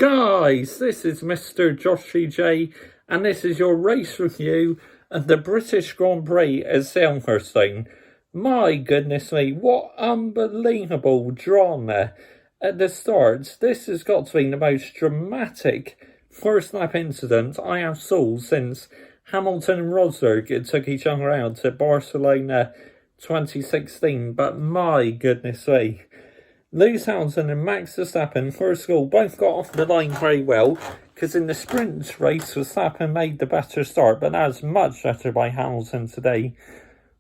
Guys, this is Mr. Joshy J, and this is your race review of the British Grand Prix at Silverstone. My goodness me, what unbelievable drama at the start. This has got to be the most dramatic first lap incident I have saw since Hamilton and Rosberg took each other out at Barcelona 2016, but my goodness me. Lewis Hamilton and Max Verstappen, first of all, both got off the line very well, because in the sprint race, Verstappen made the better start, but that was much better by Hamilton today.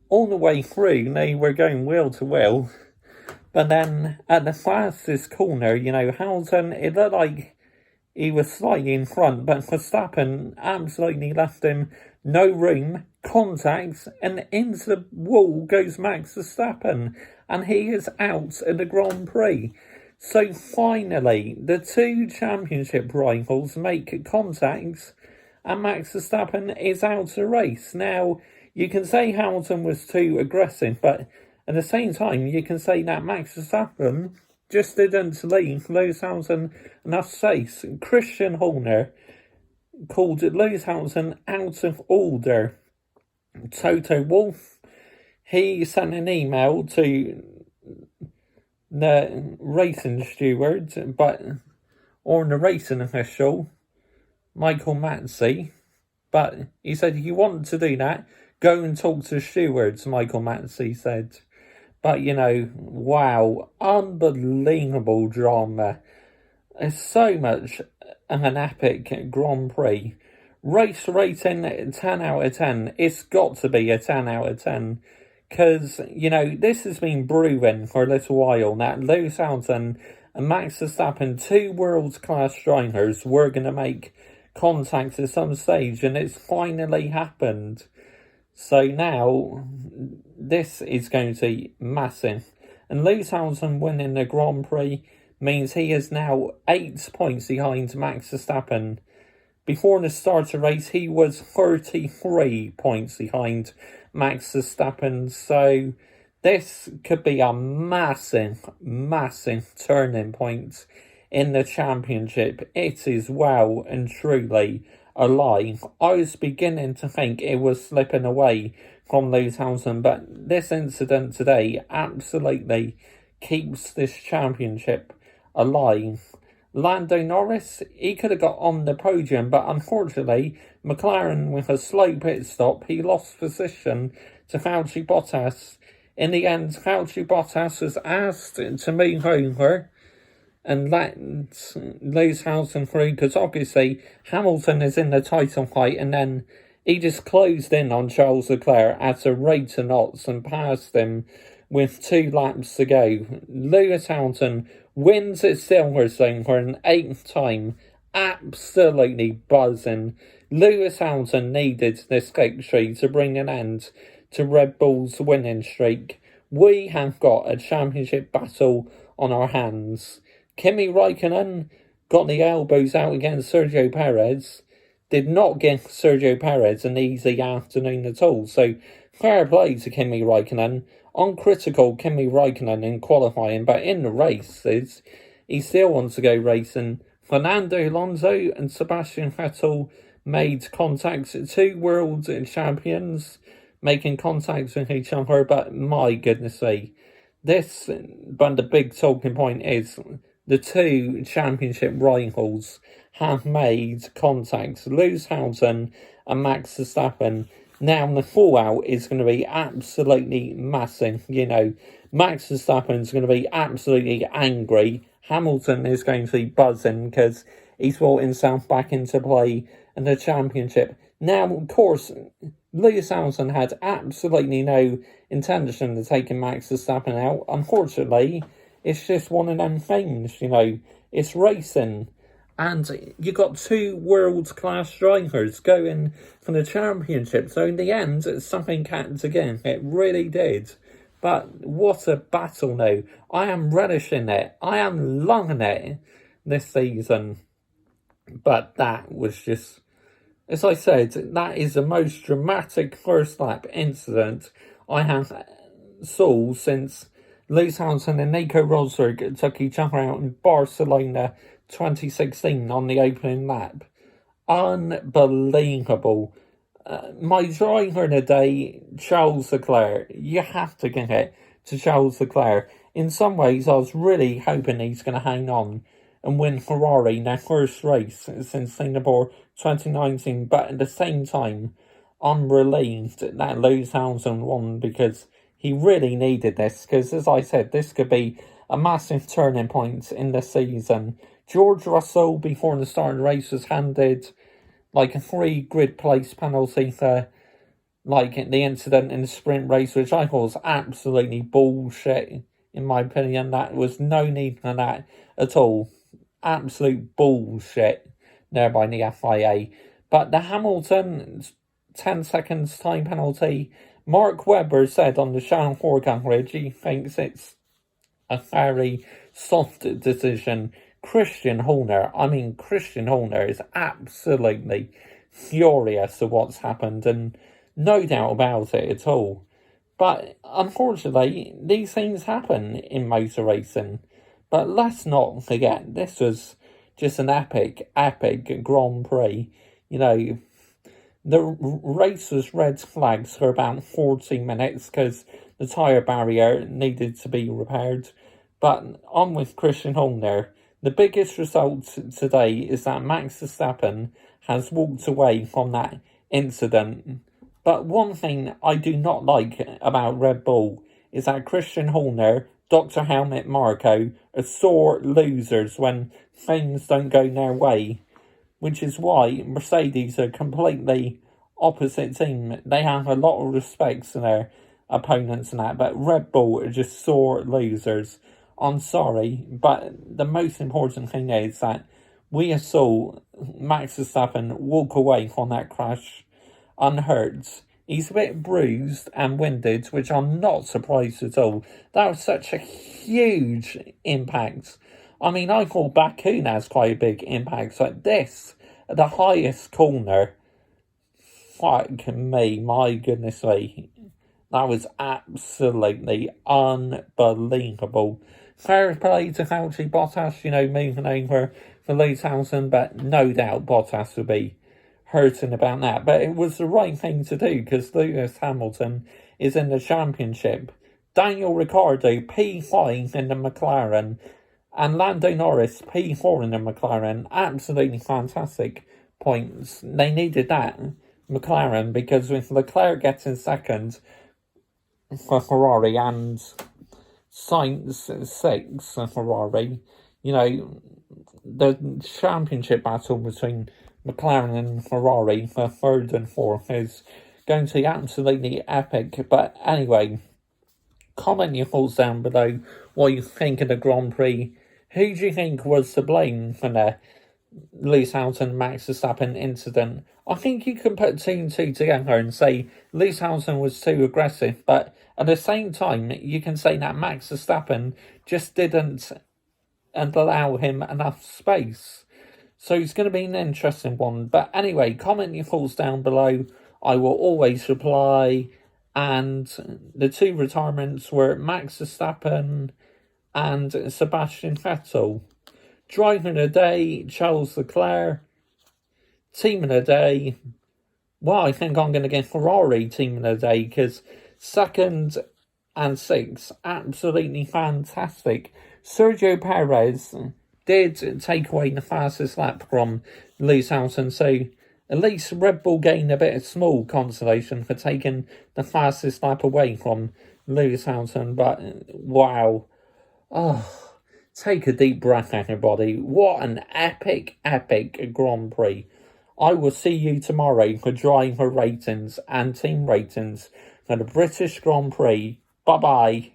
All the way through, they were going wheel to wheel, but then at the fastest corner, Hamilton, it looked like he was slightly in front, but Verstappen absolutely left him no room, contacts, and into the wall goes Max Verstappen, and he is out in the Grand Prix. So finally, the two championship rivals make contacts, and Max Verstappen is out of the race. Now, you can say Hamilton was too aggressive, but at the same time, you can say that Max Verstappen just didn't leave Lewis Hamilton enough space. Christian Horner called Lewis Hamilton out of order. Toto Wolff, he sent an email to the racing steward, or the racing official, Michael Matsey, but he said, if you want to do that, go and talk to stewards, Michael Matsey said. But, wow, unbelievable drama. It's so much of an epic Grand Prix. Race rating 10 out of 10. It's got to be a 10 out of 10. Because, this has been brewing for a little while now. Lewis Hamilton and Max Verstappen, two world-class drivers, were going to make contact at some stage, and it's finally happened. So now, this is going to be massive. And Lewis Hamilton winning the Grand Prix means he is now 8 points behind Max Verstappen. Before the start of the race, he was 33 points behind Max Verstappen. So this could be a massive, massive turning point in the championship. It is well and truly alive. I was beginning to think it was slipping away from Lewis Hamilton, but this incident today absolutely keeps this championship alive. Lando Norris, he could have got on the podium, but unfortunately, McLaren, with a slow pit stop, he lost position to Valtteri Bottas. In the end, Valtteri Bottas was asked to move over and let Lewis Hamilton through, because obviously Hamilton is in the title fight, and then he just closed in on Charles Leclerc at a rate of knots and passed him with 2 laps to go. Lewis Hamilton wins at Silverstone for an 8th time, absolutely buzzing. Lewis Hamilton needed this victory to bring an end to Red Bull's winning streak. We have got a championship battle on our hands. Kimi Raikkonen got the elbows out against Sergio Perez, did not give Sergio Perez an easy afternoon at all, so fair play to Kimi Raikkonen. Uncritical Kimi Raikkonen in qualifying, but in the races, he still wants to go racing. Fernando Alonso and Sebastian Vettel made contacts, 2 world champions making contacts with each other, but my goodness me, but the big talking point is the 2 championship rivals have made contacts. Lewis Hamilton and Max Verstappen. Now, the fallout is going to be absolutely massive. Max Verstappen is going to be absolutely angry. Hamilton is going to be buzzing because he's brought himself back into play in the championship. Now, of course, Lewis Hamilton had absolutely no intention of taking Max Verstappen out. Unfortunately, it's just one of them things, It's racing. And you got 2 world-class drivers going for the championship. So in the end, something happened again. It really did. But what a battle now. I am relishing it. I am loving it this season. But that was just, as I said, that is the most dramatic first lap incident I have saw since Lewis Hamilton and Nico Rosberg took each other out in Barcelona 2016 on the opening lap. Unbelievable. My driver of the day, Charles Leclerc. You have to give it to Charles Leclerc. In some ways, I was really hoping he's going to hang on and win Ferrari their first race since Singapore 2019. But at the same time, I'm relieved that Lewis Hamilton won because he really needed this. Because as I said, this could be a massive turning point in the season. George Russell, before the start of the race, was handed like a 3 grid place penalty for like the incident in the sprint race, which I thought was absolutely bullshit. In my opinion, that was no need for that at all. Absolute bullshit there by the FIA. But the Hamilton 10 seconds time penalty, Mark Webber said on the Channel 4 coverage he thinks it's a very soft decision. Christian Horner is absolutely furious at what's happened, and no doubt about it at all. But unfortunately, these things happen in motor racing. But let's not forget, this was just an epic Grand Prix. You know, the race was red flags for about 40 minutes because the tyre barrier needed to be repaired. But on with Christian Horner. The biggest result today is that Max Verstappen has walked away from that incident. But one thing I do not like about Red Bull is that Christian Horner, Dr. Helmut Marko are sore losers when things don't go their way, which is why Mercedes are completely opposite team. They have a lot of respect for their opponents and that, but Red Bull are just sore losers. I'm sorry, but the most important thing is that we saw Max Verstappen walk away from that crash unhurt. He's a bit bruised and winded, which I'm not surprised at all. That was such a huge impact. I mean, I thought Baku has quite a big impact. Like this, at the highest corner, fuck me, my goodness me. That was absolutely unbelievable. Fair play to Valtteri Bottas, moving over for Lewis Hamilton, but no doubt Bottas will be hurting about that. But it was the right thing to do because Lewis Hamilton is in the championship. Daniel Ricciardo, P5 in the McLaren, and Lando Norris, P4 in the McLaren. Absolutely fantastic points. They needed that, McLaren, because with Leclerc getting second for Ferrari and Sainz 6 for Ferrari, the championship battle between McLaren and Ferrari for third and fourth is going to be absolutely epic. But anyway, comment your thoughts down below what you think of the Grand Prix. Who do you think was to blame for the Lewis Hamilton Max Verstappen incident? I think you can put 2 and 2 together and say Lewis Hamilton was too aggressive, but at the same time you can say that Max Verstappen just didn't allow him enough space. So it's going to be an interesting one. But anyway, comment your thoughts down below. I will always reply. And the 2 retirements were Max Verstappen and Sebastian Vettel. Driver of the day, Charles Leclerc. Team of the day, well, I think I'm going to get Ferrari team of the day because 2nd and 6th, absolutely fantastic. Sergio Perez did take away the fastest lap from Lewis Hamilton, so at least Red Bull gained a bit of small consolation for taking the fastest lap away from Lewis Hamilton, but wow. Take a deep breath, everybody. What an epic Grand Prix. I will see you tomorrow for driver ratings and team ratings for the British Grand Prix. Bye-bye.